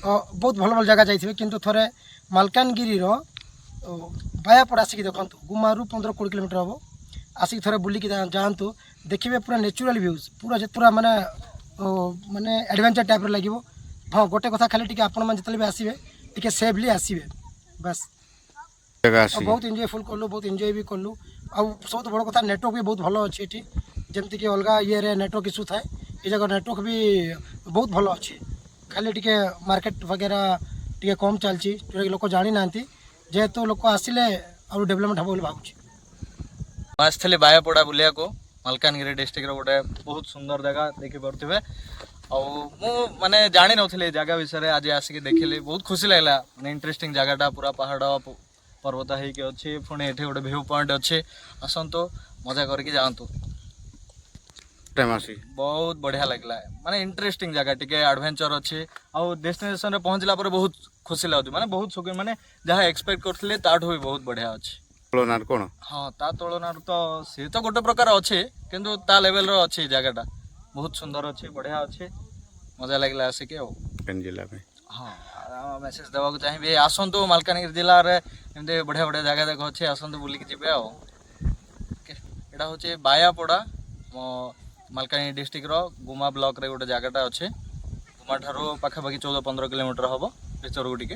बहुत भल भल जगह जाइए कि थे मालकानगिरी बायापड़ आसिक देखो गुमारू 15-20 किलोमीटर हम आसिक थे बुलिक जातु देखिए पूरा नेचुरल व्यूज पूरा माने माने एडवेंचर टाइप लगे। हाँ गोटे कथा खाली टी आपण जो भी आसवे टी सेफली आसवे बस बहुत एंजॉय फुल कलु बहुत एंजॉय भी कलु आ सब बड़ कथा नेटवर्क भी बहुत भल अच्छी ये जमती कि अलग ये नेटवर्क इश्यू थाए ये जगह नेटवर्क भी बहुत भल अच्छी खाली टी मार्केट वगैरह टी कम चलती जोटा कि लोक जानी ना जेहेतु लोक आसिले और डेवलपमेंट हम भावुँ। आसली बायापड़ा बुलिया को मालकानगिरी डिस्ट्रिक्ट गोटे बहुत सुंदर जगह देखिपे माने जानी नी जगह विषय आज आसिक देखिली बहुत खुशी लगला माने इंटरेस्टिंग जगहटा पूरा पहाड़ पर्वत होके अच्छी पुणी ये गोटे व्यू पॉइंट अच्छे आसतु मजा करके जातु बहुत बढ़िया लगला माने इंटरेस्टिंग जगह टी एडवेंचर अच्छे आउ डेस्टिनेशन पहुँचला बहुत खुशी लगुच माने बहुत सुख माने जहाँ एक्सपेक्ट करते ताठू भी बहुत बढ़िया अच्छे तुलनार कौन हाँ ता तुलनार तो सी तो गोटे प्रकार अच्छे किंतु ता लेवल रो अच्छे जगहटा बहुत सुंदर अच्छे बढ़िया अच्छे मजा लगला आसिक जिला में। हाँ मेसेज देवाक चाहिए आसतु मालकानगिरी जिले में एमती बढ़िया बढ़िया जगह देख अच्छे आसतु बुलिक जी यहाँ हूँ बायापड़ा मालकानगिरी डिस्ट्रिक्ट गुमा ब्लॉक रे गोटे जगहटा अच्छे गुमा ठारू पाखापाखि 14-15 किलोमीटर हम भीतर को टिके